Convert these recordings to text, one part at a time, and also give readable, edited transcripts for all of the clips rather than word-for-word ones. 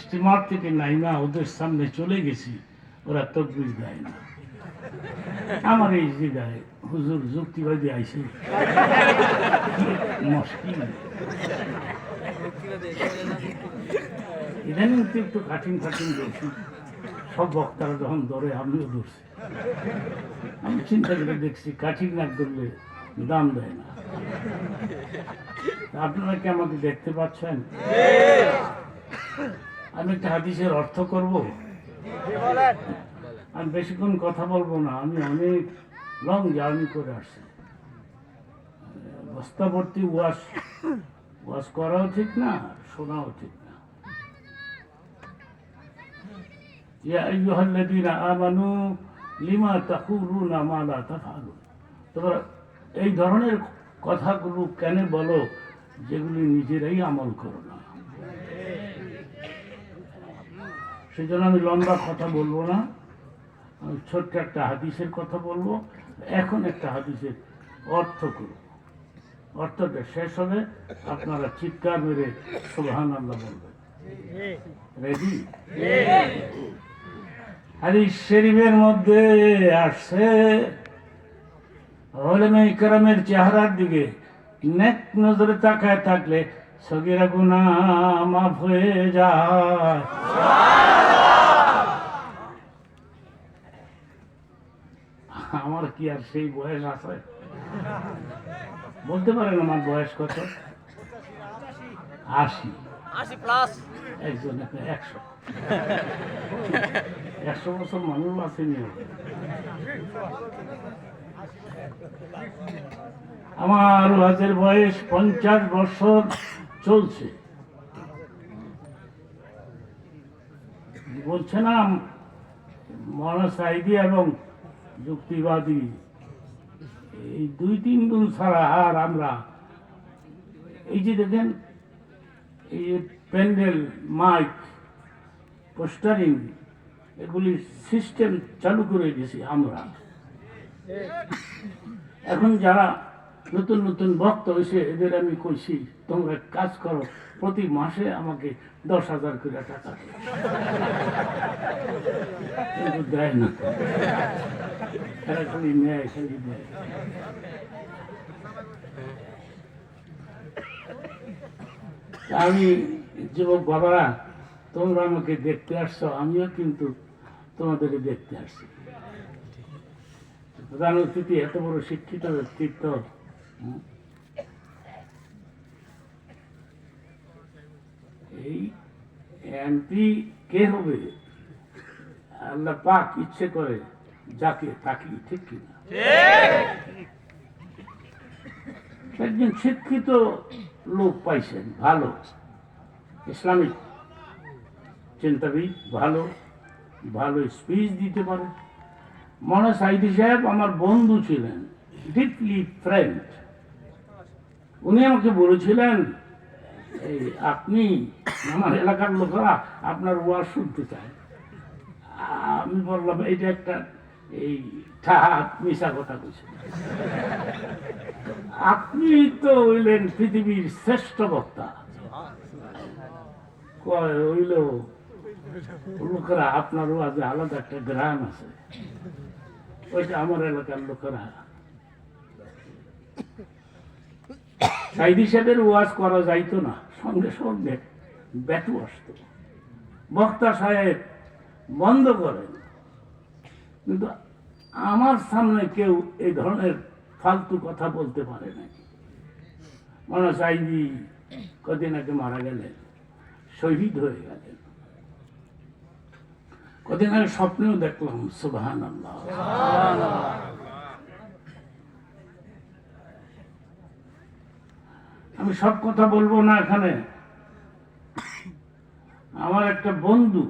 Steamer থেকে নাইমা ওদের সামনে চলে গেছি, ওরা তকবির দেয় না। আমার এই জায়গায় হুজুর যুক্তিবাদী আইসে, মুশকিল। ইদানিং তো একটু কাঠিন কাঠিন দেখছি, সব বক্তারা যখন ধরে আমিও ধরছি। আমি চিন্তা করে দেখছি কাঠিন না ধরলে দাম দেয় না। আপনারা কি আমাকে দেখতে পাচ্ছেন? আমি একটা হাদিসের অর্থ করব, আমি বেশিক্ষণ কথা বলবো না। আমি অনেক লং জার্নি করে আসছি। বস্তাবর্তী ওয়াজ করাও ঠিক না, শোনাও ঠিক না। ইয়া আইয়ুহাল্লাযীনা আমানু লিমা তাকুলুনা মা লা তাফআলুন। তোমরা এই ধরনের কথাগুলো কেন বলো যেগুলি নিজেরাই আমল করো না? সেজন্য আমি লম্বা কথা বলবো না, আমি ছোট্ট একটা হাদিসের কথা বলবো। এখন একটা হাদিসের অর্থ করব, অর্থটা শেষ হলে আপনারা চিৎকার মেরে সুবহানাল্লাহ বলবেন। রেডি? হাদিস শরীফের মধ্যে আসছে, উলামায়ে কেরামের চেহারার দিকে নেক নজরে তাকায় থাকলে সগীরা গুনাহ মাফ হয়ে যায়। আমার কি আর সেই বয়স আছে? বলতে পারেন আমার বয়স কত? 80 একজন 100 বছর মানুষ আসেনি। আমার ওয়াজের বয়স 50 বছর চলছে। বলছে না মনসাইদি এবং যুক্তিবাদী এই 2-3 গুণ ছাড়া আর আমরা এই যে দেখেন এই প্যান্ডেল, মাইক, পোস্টারিং এগুলি সিস্টেম চালু করে দিয়েছি আমরা। এখন যারা নতুন নতুন ভক্ত হয়েছে এদের আমি কইছি তোমরা কাজ করো, প্রতি মাসে আমাকে 10,000 করে টাকা কিন্তু দেয় না, এরা খালি নেয়, খালি নেয়। আমি যুবক বাবারা, তোমরা আমাকে দেখতে আসছো, আমিও কিন্তু তোমাদের দেখতে আসছি। প্রধান অতিথি এত বড় শিক্ষিত ব্যক্তিত্ব, এই এমপি কে হবে? আল্লাহ পাক ইচ্ছে করে যাকে তাকে, ঠিক কিনা? একজন শিক্ষিত লোক পাইছেন, ভালো ইসলামিক চিন্তাবিদ, ভালো ভালো স্পিচ দিতে পারে। মনে সাইদি সাহেব আমার বন্ধু ছিলেন, ডিপলি ফ্রেন্ড। উনি আমাকে বলেছিলেন এই আপনি আমার এলাকার লোকেরা আপনার ওয়াজ শুনতে চায়। আমি বললাম এটা একটা এই মিশা কথা বলছে। আপনি তো হইলেন পৃথিবীর শ্রেষ্ঠ বক্তা। হইল লোকেরা আপনার ওয়াজে আলাদা একটা গ্রাম আছে, ওইটা আমার এলাকার লোকেরা। সাইদি সাহেবের ওয়াজ করা যাইতো না, সঙ্গে সঙ্গে ব্যাটু আসতো। বক্তা সাহেব বন্ধ করেন, কিন্তু আমার সামনে কেউ এই ধরনের ফালতু কথা বলতে পারে না। মনে সাইদি কদিন আগে মারা গেলেন, শহীদ হয়ে গেলেন। কদিন আগে স্বপ্নেও দেখলাম, সুবহানাল্লাহ। আমি সব কথা বলবো না এখানে। আমার একটা বন্ধু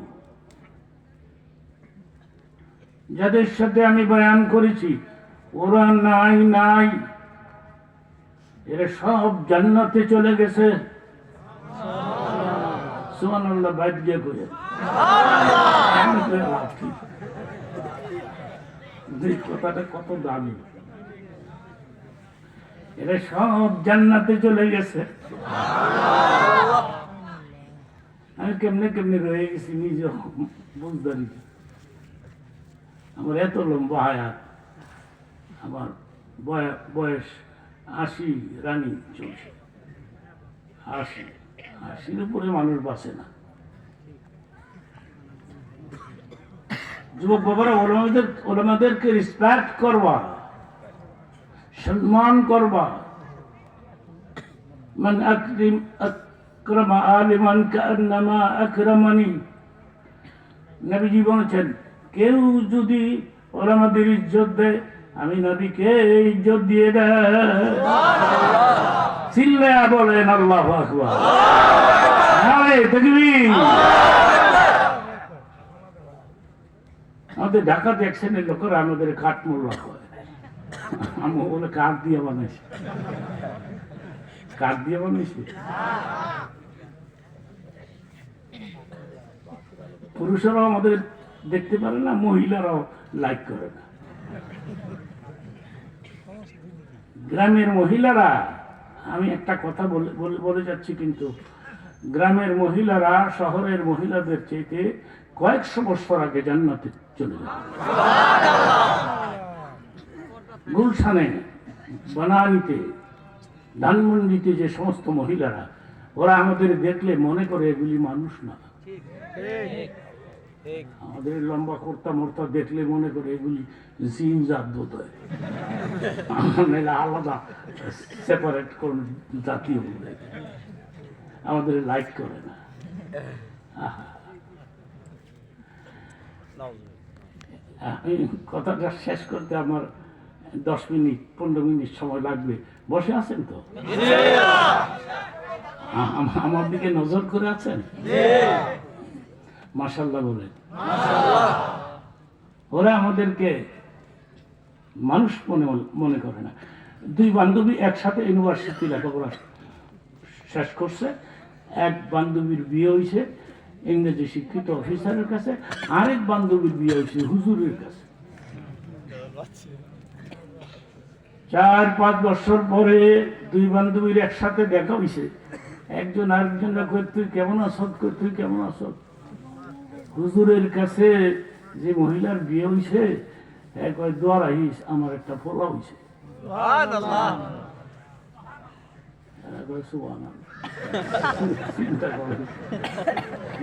যাদের সাথে আমি বয়ান করেছি, ওরা নাই নাই, এরা সব জান্নাতে চলে গেছে। সুবহানাল্লাহ, ভাগ্য করে কথাটা কত দামি। এরা সব জান্নাতে চলে গেছে। আমি কেমনে কেমনে রয়ে গেছি নিজে বুঝদারি। আমার এত লম্বা হায়াত, আমার বয়স 80 রানিং চলছে। 80-80-র উপরে মানুষ বাঁচে না। যুবক বাবারা, ওলামাদেরকে রেসপেক্ট করবা, সম্মান করবা। মান আকরামা আলিমান কান্নামা আকরামানি। নবীজি বলেছেন, কেউ যদি ওলামাদের ইজ্জত দেয়, আমি নবীকে ইজ্জত দিয়ে দেয়। চিল্লায়া বলেন আল্লাহু আকবার। নারে তাকবীর। আমাদের ঢাকাতে এক শ্রেণীর লোকেরা আমাদের কাঠমোল্লা করে। আমি বলে কাঠ দিয়ে বানাইছি, কাঠ দিয়ে বানাইছি। পুরুষেরাও আমাদের দেখতে পারে না, মহিলারাও লাইক করে না। গ্রামের মহিলারা, আমি একটা কথা বলে যাচ্ছি, কিন্তু গ্রামের মহিলারা শহরের মহিলাদের চাইতে কয়েকশো বছর আগে জান্নাতে চলে যায়। গুলশানে, বনানীতে, ধানমন্ডিতে যে সমস্ত মহিলারা, ওরা আমাদের দেখলে মনে করে এগুলি মানুষ না। আমাদের লম্বা কর্তা মর্তা দেখলে মনে করে এগুলি জিন জাত বোধ হয়, আলাদা সেপারেট কোন জাতীয় বলে, আমাদের লাইক করে না। আমি কথাটা শেষ করতে আমার 10 মিনিট 15 মিনিট সময় লাগবে। বসে আছেন তো? আমার দিকে নজর করে আছেন? মাশাআল্লাহ বলেন। ওরা আমাদেরকে মানুষ মনে করে না। 2 বান্ধবী একসাথে ইউনিভার্সিটি লেখাপড়া শেষ করছে। এক বান্ধবীর বিয়ে হয়েছে ইংরেজি শিক্ষিত অফিসারের কাছে, আরেক বান্ধবীর বিয়ে হয়েছে হুজুরের কাছে। 4-5 বছর পরে 2 বান্ধবীর একসাথে দেখা হয়েছে। একজন আরেকজন কয়, তুই কেমন আছো? তুই কেমন আছো? হুজুরের কাছে যে মহিলার বিয়ে হয়েছে, কয় দোয়া রাখিস, আমার একটা ফোলা হয়েছে। চিন্তা করেন,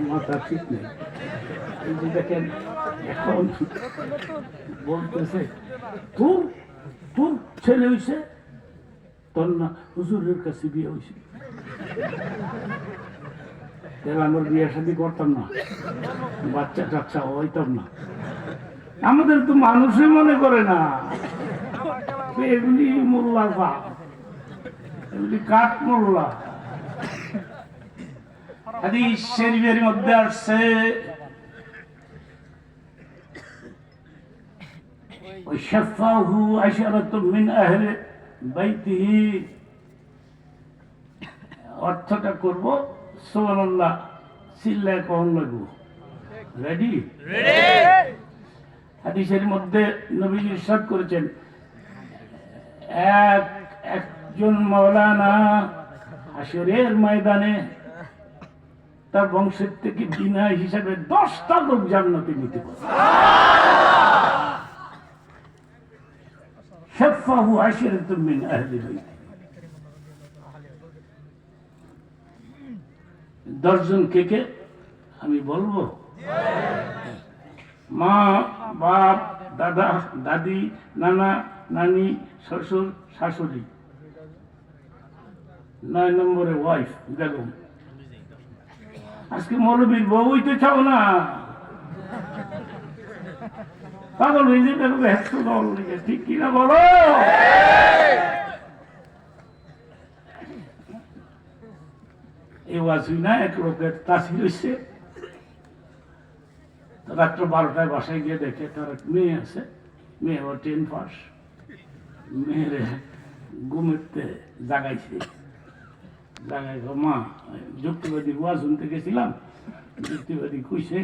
মাথা ঠিক নেই। এই যে দেখেন, এখন বলতেছে তোর ছেলে হয়েছে, তোর না হুজুরের কাছে বিয়ে হয়েছে। তাহলে আমার বিয়ে শাদী করতাম না, বাচ্চা কাচ্চা হইতাম না। আমাদের তো মানুষই মনে করে না, এগুলি মোল্লা বা এগুলি কাঠ মোল্লা। হাদিস শরীফের মধ্যে আসছে, وشفاه عشرة من أهل بيته। অর্থটা করব সুবহানাল্লাহ, চিল্লায় কখন লাগবো? রেডি? হাদিসের মধ্যে নবীজি ইরশাদ করেছেন, একজন মাওলানা হাসরের ময়দানে তার বংশের থেকে বিনা হিসাবে 10টা লোক জান্নাতে নিতে পারে। শাফাহু আশরাতুম মিন আহলি বাইত। 10 জন কে কে আমি বলবো? মা, বাপ, দাদা, দাদি, নানা, নানি, শ্বশুর, শাশুড়ি। 9 নম্বরে ওয়াইফ, বেগম। আজকে মৌলবীর বউ হইতে চাও না, পাগল হয়ে যেতে হবে। ঠিক কিনা বলো? এই ওয়াজ না, এক লোকের তাসির হয়েছে। রাত্র 12টায় বাসায় গিয়ে দেখে তার মেয়ে আছে, মেয়ে 10 পাস। মেয়েরে ঘুমেতে জাগাইছে, জাগাই মা যুক্তিবাদী ওয়াজ শুনতে গেছিলাম, যুক্তিবাদী কইছে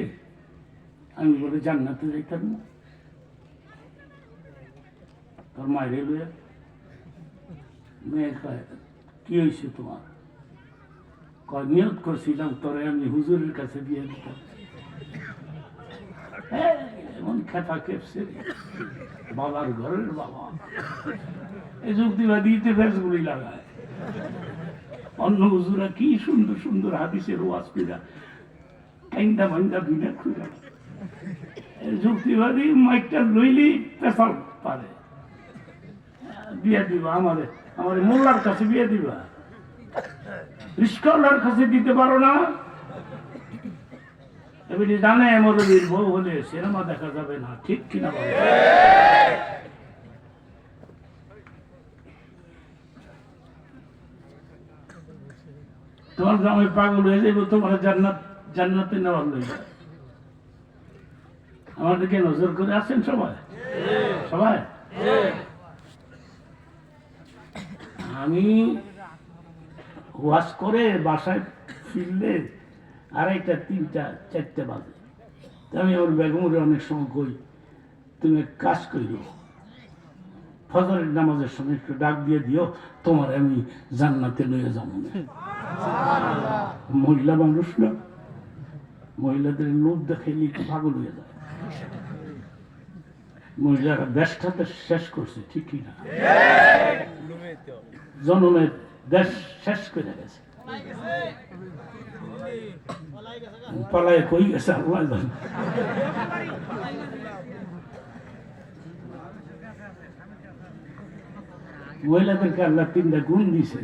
আমি বলে জান্নাতে যাইতাম না। তোর মায়ের লইয়া। মেয়ে কয়, কি হয়েছে তোমার? নিয়ত করছিলাম তোরে আমি হুজুরের কাছে বিয়ে দিতাম। এমন খেপা খেপছে বাবার ঘরের বাবা, এই যুক্তিবাদীতে ফেসগুলি লাগায়। অন্য হুজুরা কি সুন্দর সুন্দর হাদিসের ওয়াজ কইরা কাইন্দা মাইন্দা বিনা খুঁজা, যুক্তিবাদী মাইকটা লইলেই পেশাল পারে। বিয়ে দিবা আমারে, আমার মোল্লার কাছে বিয়ে দিবা, রিস্কাওয়ালার কাছে দিতে পারো না? এবারে জানে মৌলবীর বউ হলে সিনেমা দেখা যাবে না, ঠিক কিনা বলো? তোমার গ্রামে পাগল হয়ে যাবো, তোমার জান্নাতে নেওয়ার লইবে। আমাদেরকে নজর করে আছেন সবাই সবাই। আমি ওয়াজ করে বাসায় ফিরলে 2:30, 3টা, 4টা বাজে। আমি আমার বেগমরে অনেক সময় কই, তুমি এক কাজ করিও, ফজরের নামাজের সময় একটু ডাক দিয়ে দিও, তোমার আমি জান্নাতে লইয়া যাবো না। মহিলা মানুষ না, মহিলাদের লোভ দেখাইলে একটু পাগল হয়ে যায়। মহিলারা দেশটাতে শেষ করছে, ঠিক কিনা? জনমের দেশ শেষ করে গেছে, পালায় কই গেছে আল্লাহ জানে। মহিলাদেরকে আল্লাহ 3টা গুণ দিছে।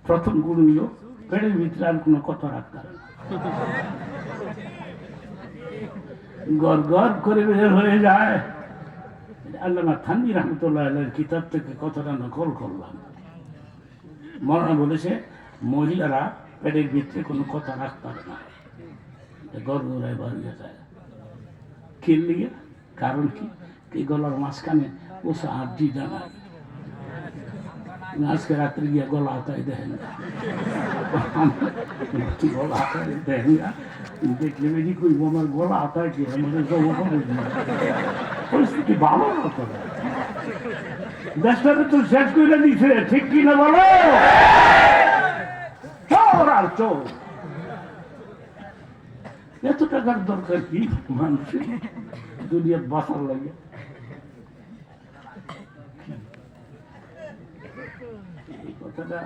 প্রথম গুণ হইল পেটের ভিতরে আর কোনো কথা রাখতাম, গড় গড় করে বের হয়ে যায়। আল্লামা থানভী রহমতুল্লাহ আলাইহির কিতাব থেকে কথাটা নকল করলাম। মৌলানা বলেছে মহিলারা পেটের ভিতরে কোনো কথা রাখতে পারে না, গড় গড়ায় বাড়িয়ে যায়। কি লিগে? কারণ কি গলার মাঝখানে ওসা আড্ডি জানায়। আজকে রাত্রে গিয়ে গলা হাতায় দেখেন, গলা হাতায় দেখেন দেখলে বেশি কই আমার গলা হাতায় কি আমাদের পরিস্থিতি ভালো হতো না। দেশটাকে তো শেষ করে দিছে, ঠিক কিনা বলো? চোর আর চোর। এত টাকার দরকার কি মানুষের দুনিয়া বাঁচার লাগে? এই কথাটা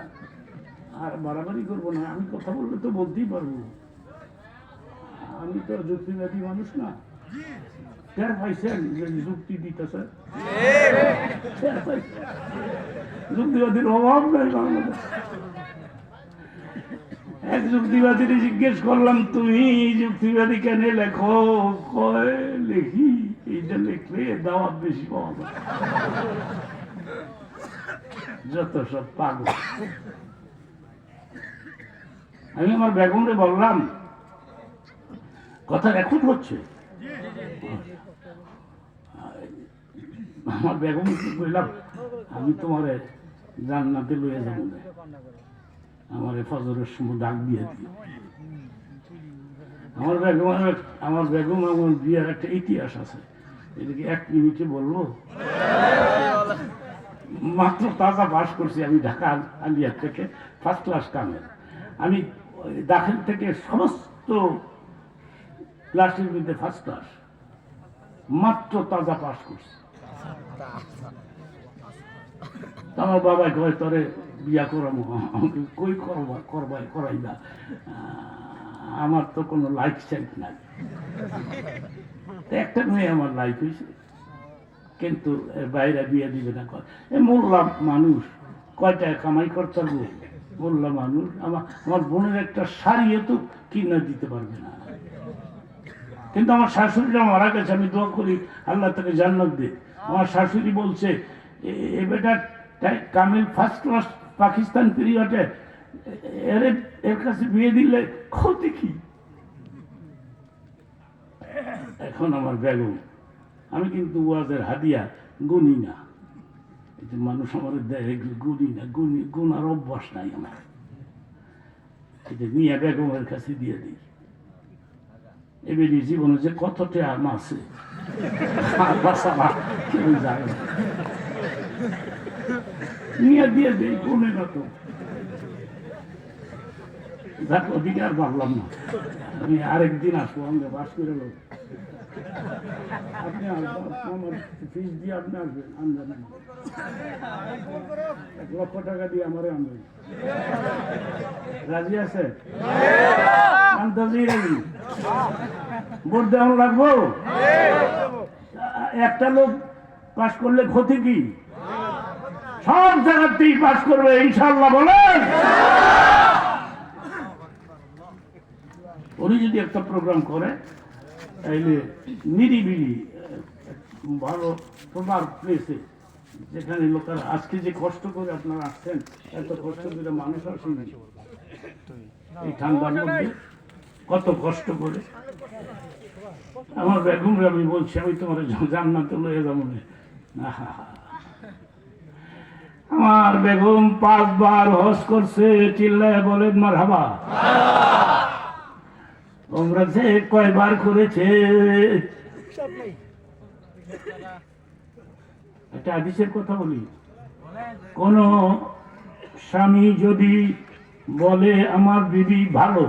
আর বাড়াবাড়ি করবো না। আমি কথা বললে তো বলতেই পারবো, আমি তো যুক্তিবাদী মানুষ না। টের পাইছেন যে যুক্তি দিতেছে, যুক্তিবাদীর অভাব নাই বাংলাদেশ। এক যুক্তিবাদীর জিজ্ঞেস করলাম, তুমি যুক্তিবাদী কেন লেখো? কয় লেখি, এইটা লিখলে দাওয়াত বেশি পাওয়া যায়। যত সব পাগল। আমি আমার বেগমরে বললাম, কথা রেকর্ড হচ্ছে। আমার বেগম বললাম, আমি তোমারে জান্নাতে লইয়া যাবো না, আমার ফজরের সময় ডাক দিয়ে দিও। আমার বেগম আমার বিয়ের একটা ইতিহাস আছে, এটাকে 1 মিনিটে বলবো। মাত্র তাজা পাস করছি আমি ঢাকা আলিয়ার থেকে, ফার্স্ট ক্লাস কামে। আমি দাখিল থেকে সমস্ত ক্লাসের মধ্যে ফার্স্ট ক্লাস, মাত্র তাজা পাস করছি। আমার বাবা কয় তোরে বিয়া করাবো। আমাকে কই করাইবা, আমার তো কোনো লাইফ সাইট নাই। একটা মেয়ে আমার লাইফ হয়েছে, কিন্তু বাইরে বিয়ে দিবে না। মোল্লা মানুষ, কয়টা কামাই করতে পারবো? মোল্লা মানুষ। আমার বোনের একটা শাড়িও তো কিনে দিতে পারবে না। কিন্তু আমার শাশুড়িটা মারা গেছে, আমি দোয়া করি আল্লাহ তাকে জান্নাত দে। আমার শাশুড়ি বলছে, এ বেটা কামিল ফার্স্ট ক্লাস পাকিস্তান পিরিয়ডে, এর কাছে বিয়ে দিলে ক্ষতি কি? এখন আমার বেগম, আমি কিন্তু ওয়াজের হাদিয়া গুনি না, মানুষ আমার দেয় গুনি না, গুনার অভ্যাস নাই আমার। এটা নিয়ে বেগমের কাছে দিয়ে দিই। এবারে জীবনে যে কতটা আম আছে কেউ জানে না, নিয়ে দিয়ে দিই, গুনে না তো। যাক ওদিকে আর ভাবলাম না, আমি আরেকদিন আসবো, আমাদের বাস করে লোক আপনি আমার ফিস দিয়ে আপনি আসবেন, আনবেন 1 লক্ষ টাকা দিয়ে আমারে আনবেন, রাজি আছে? আনতেই রাজি, ভোট দেওয়া লাগবো। একটা লোক পাস করলে ক্ষতি কি? সব জায়গাতেই পাস করবে ইনশাআল্লাহ, বলেন। উনি যদি একটা প্রোগ্রাম করে তাইলে নিরিবিলি ভালো প্রপার প্লেসে, যেখানে লোকের আজকে যে কষ্ট করে আপনারা আসছেন, এত কষ্ট করে মানুষ আসেন এই ঠান্ডার মধ্যে, কত কষ্ট করে। আমার বেগমরে আমি বলছি, আমি তোমার জান্নাতে লয়ে যাবো না। আমার বেগম 5 বার হজ করছে, চিল্লায় বলেন মারহাবা। তোমরা যে কয়বার করেছে? একটা হাদিসের কথা বলি, কোন স্বামী যদি বলে আমার বিবি ভালো,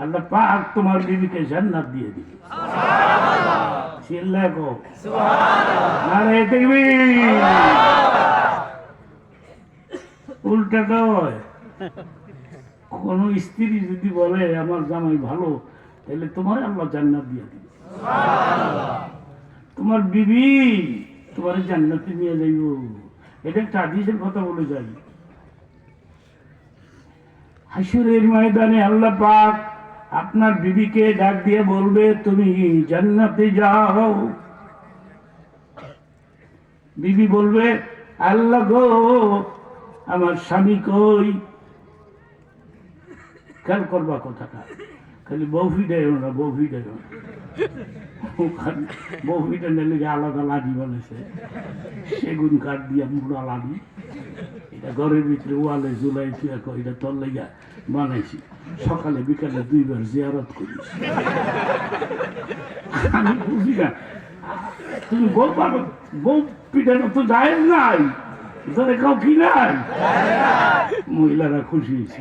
আল্লাহ পাক তোমার বিবিকে জান্নাত দিয়ে দিবে। চিল্লায় গো আরে দেখবি, উল্টাটা হয়। কোন স্ত্রী যদি বলে আমার জামাই ভালো, তাহলে তোমার আল্লাহ জান্নাত দিয়ে দিবে। তোমার বিবি তোমার জান্নাতে নিয়ে যাইব, এটা একটা হাদিসের কথা বলে যাই। হাসরের ময়দানে আল্লাহ পাক আপনার বিবিকে ডাক দিয়ে বলবে তুমি জান্নাতে যাও। বিবি বলবে আল্লাহ গো আমার স্বামী কই? খেয়াল করবা কথাটা, খালি বউফিটাই না, বউফিটাই না, বউফিটা নিলে আলাদা লাঠি বানাইছে, সেগুন কাঠ দিয়া মুড়া লাঠি, এটা ঘরের ভিতরে ওয়ালে জুলাই তুই এটা তোর লেগা বানাইছি, সকালে বিকালে 2 বার জিয়ারত করিস। আমি বুঝি না, তুমি বউ পিঠানো তো যায় নাই, তোদের কাউ কি নাই? মহিলারা খুশি হয়েছে,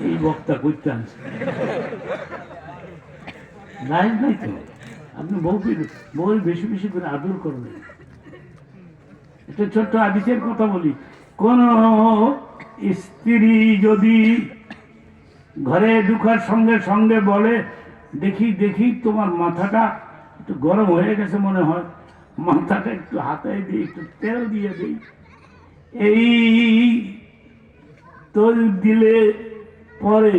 এই বক্তা করতে আনছে, নাই নাই তো। আপনি বউ বেশি বেশি করে আদর করবেন। একটা ছোট্ট হাদিসের কথা বলি, কোন স্ত্রী যদি ঘরে ঢুকার সঙ্গে সঙ্গে বলে দেখি দেখি তোমার মাথাটা একটু গরম হয়ে গেছে মনে হয়, মাথাটা একটু হাতায় দিই, একটু তেল দিয়ে দিই, এই তেল দিলে পরে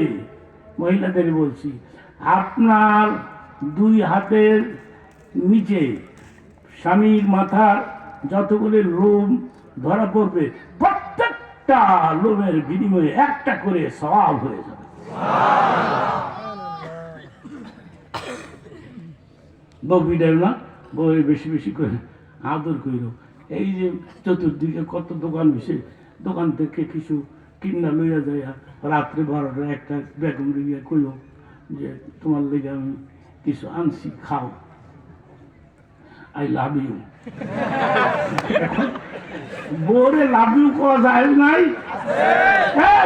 মহিলাদের বলছি আপনার 2 হাতের নিচে স্বামীর মাথার যতগুলি লোম ধরা পড়বে, প্রত্যেকটা লোমের বিনিময়ে একটা করে সওয়াব হয়ে যাবে। বউ বিড়াল না, বউ বেশি বেশি করে আদর করিল। এই যে চতুর্দিকে কত দোকান হয়েছে, দোকান থেকে কিছু কিনা লইয়া যায়, রাত্রে 12টা 1টা বেগম গিয়ে কইল যে তোমার লেগে আমি কিছু আনছি, খাও, আই লাভ ইউ। বোরে লাভ ইউ করা যায় নাই?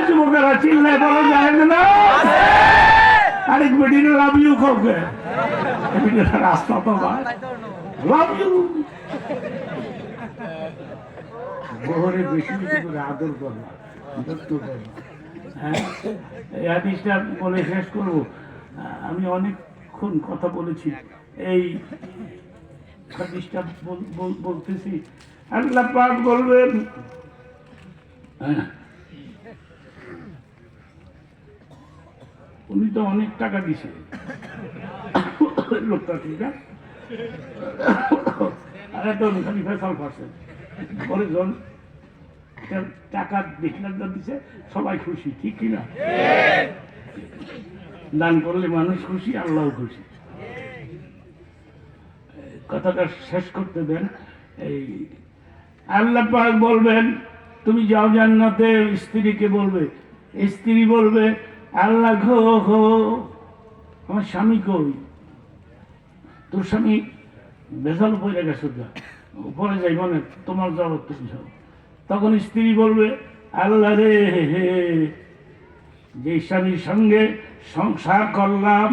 যুবকেরা চিল্লায় বলা যায় না, আরেক বেটির লাভ ইউ খাওকে, রাস্তা তো লাভ ইউ। বোরে বেশি বেশি করে আদর করবা, যত্ন করবা। হ্যাঁ, এই হাদিসটা বলে শেষ করবো। আমি অনেকক্ষণ কথা বলেছি, এই হাদিসটা বলতেছি। আল্লাহ পাক বলবেন, উনি তো অনেক টাকা দিছে লোকটা, ঠিক আছে, আর একটা খালি ফেসাল পারছেন, পরে জন টাকা দেখলে দিছে, সবাই খুশি, ঠিক কিনা? দান করলে মানুষ খুশি, আল্লাহ খুশি। কথাটা শেষ করতে দেন। এই আল্লাহ পাক বলবেন তুমি যাও জান্নাতে, স্ত্রীকে বলবে, স্ত্রী বলবে আল্লাহ গো আমার স্বামী কই? তোর স্বামী বেজাল পড়ে গেছে, পরে যাই মানে তোমার জগৎ তুমি যাও। তখন স্ত্রী বলবে আল্লাহ রে, যে স্বামীর সঙ্গে সংসার করলাম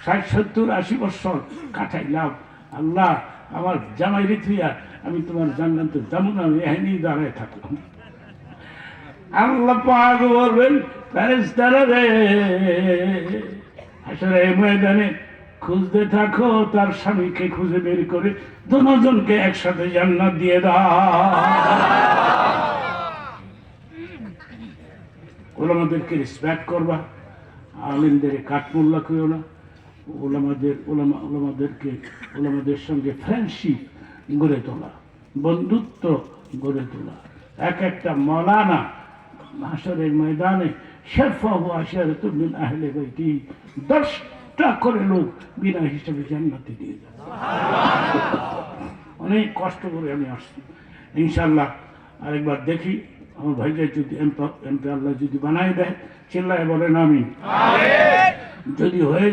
60-70-80 বছর কাটাইলাম, আল্লাহ আমার জামাই রিথিয়া আমি তোমার জান্নাতে যাবো না, আমি এখানেই দাঁড়ায় থাকলাম। আল্লাহ পাক বলবেন ফেরেশতারা রে হাশরের ময়দানে খুঁজতে থাকো, তার স্বামীকে খুঁজে বের করে দুজনকে একসাথে জান্নাত দিয়ে দাও। ওলামাদেরকে রেসপেক্ট করবা, আলেমদের কাঠমোল্লা করিও না, ওলামাদের সঙ্গে ফ্রেন্ডশিপ গড়ে তোলা, বন্ধুত্ব গড়ে তোলা। এক একটা মৌলানা হাশরের ময়দানে শাফাহু আশারাতুন মিন আহলি বাইতি 10টা করে লোক বিনা হিসাবে জান্নাতে দিয়ে যাবে। অনেক কষ্ট করে আমি আসছি, ইনশাল্লাহ আরেকবার দেখি আমার ভাইজাই যদি এমপি আল্লাহ যদি বানাই দেয়, চিল্লায় বলেন আমিন। যদি হয়ে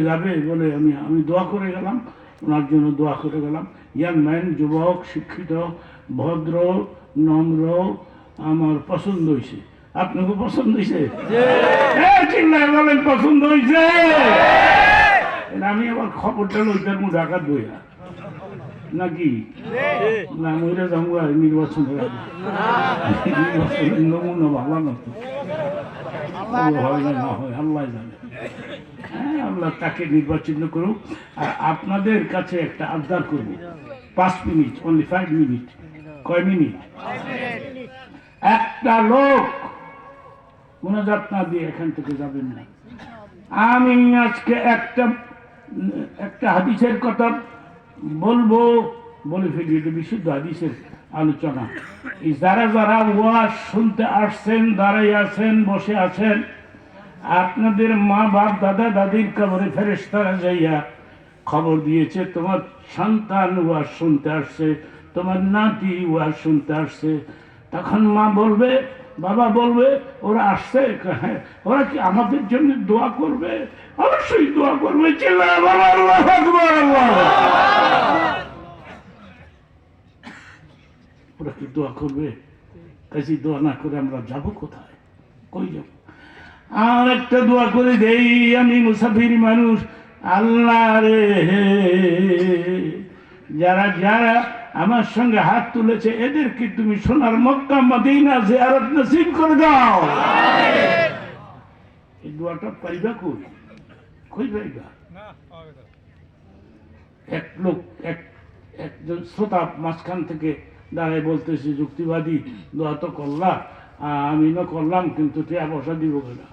যাবে বলে আমি দোয়া করে গেলাম, ওনার জন্য দোয়া করে গেলাম। ইয়াং ম্যান, যুবক, শিক্ষিত, ভদ্র, নম্র, আমার পছন্দ হয়েছে। আপনাকে পছন্দ হয়েছে? চিল্লায় বলেন পছন্দ হয়েছে। আমি আবার খবরটা লইতার মধ্যে ডাকাত বইয়া নাকি না মহিলা যাবো নির্বাচনের আগে, নির্বাচনের নমুনা ভালো না তো, হয় না হয় আল্লাহ জানে। হ্যাঁ, আল্লাহ তাকে নির্বাচিত করুক। আর আপনাদের কাছে একটা আবদার করব, 5 মিনিট, অনলি 5 মিনিট। কয় মিনিট? একটা লোক মোনাজাত না দিয়ে এখান থেকে যাবেন না। আমি আজকে একটা হাদিসের কথা বলবো, বলে ফেলি, এটা বিশুদ্ধ হাদিসের আলোচনা। এই যারা ওয়াজ শুনতে আসছেন, দাঁড়াই আছেন, বসে আছেন, আপনাদের মা বাপ দাদা দাদির কবরে ফেরেশতারা যাইয়া খবর দিয়েছে তোমার সন্তান ওয়াজ শুনতে আসছে, তোমার নাতি ওয়াজ শুনতে আসছে। তখন মা বলবে, বাবা বলবে, ওরা আসছে, হ্যাঁ, ওরা কি আমাদের জন্য দোয়া করবে? অবশ্যই দোয়া করবে। চিল্লায় বলো আল্লাহু আকবার, আল্লাহ। ওরা কি দোয়া করবে? কাজে দোয়া না করে আমরা যাবো কোথায়? কই যাব? আর একটা দোয়া করে দেই, আমি মুসাফির মানুষ। আল্লাহ রে, যারা আমার সঙ্গে হাত তুলেছে এদেরকে তুমি সোনার মক্কা মদিনা জিয়ারত নসিব করে দাও। এই দোয়াটা পাইবা কই পাইবা? একজন শ্রোতা মাঝখান থেকে দাঁড়ায় বলতেছে, যুক্তিবাদী দোয়া তো করলা, আমি না করলাম, কিন্তু টাকা পয়সা দিব না।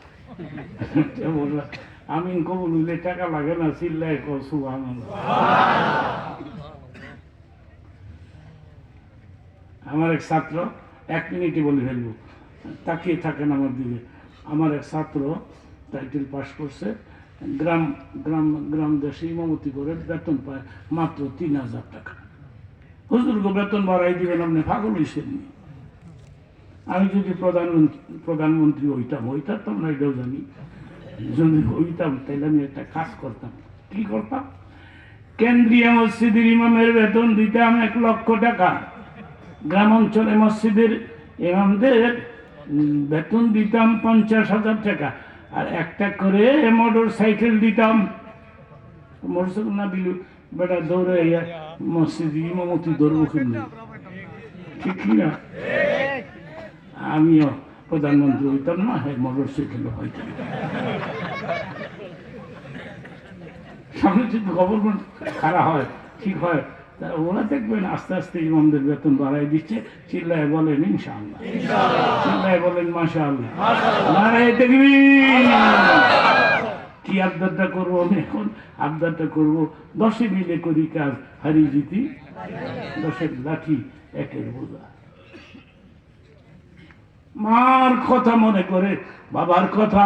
আমি কবুল হইলে টাকা লাগে না, চিল্লায় কর সুবহানাল্লাহ। আমার এক ছাত্র, 1 মিনিটে বলে ফেলবো, তাকিয়ে থাকেন আমার দিকে। আমার এক ছাত্র টাইটেল পাস করছে, গ্রাম দেশে ইমামতি করে বেতন পায় মাত্র 3000 টাকা। হুজুরকে বেতন বাড়াই দিবেন, আপনি পাগল হয়েছেন। আমি যদি প্রধানমন্ত্রী হইতাম না, এটাও জানি। যদি হইতাম তাহলে আমি একটা কাজ করতাম। কি করতাম? কেন্দ্রীয় মসজিদের ইমামের বেতন দিতাম 1 লক্ষ টাকা। গ্রাম অঞ্চলে মসজিদের ইমামদের বেতন দিতাম 50,000 টাকা। আর একটা করে মোটর সাইকেল দিতাম। মোটরসাইকেল না দিল বেটা দৌড়ে মসজিদ ইমামতি দৌড়বো কিনে, ঠিক না? আমিও প্রধানমন্ত্রী হইতাম না, হ্যাঁ মোটর সাইকেল হইতাম। সামনে যদি গভর্নমেন্ট খারাপ হয়, ঠিক হয়, ওরা দেখবেন আস্তে আস্তে ইমামদের বেতন বাড়াই দিচ্ছে। চিল্লায় বলেন ইনশাআল্লাহ, চিল্লায় বলেন মাশাআল্লাহ, নারায়ে তাকবীর। কি আবদারটা করবো আমি এখন? আবদারটা করবো 10 মিলে করি কাজ, হারি জিতি 10 লাঠি 1 বোঝা। মার কথা মনে করে, বাবার কথা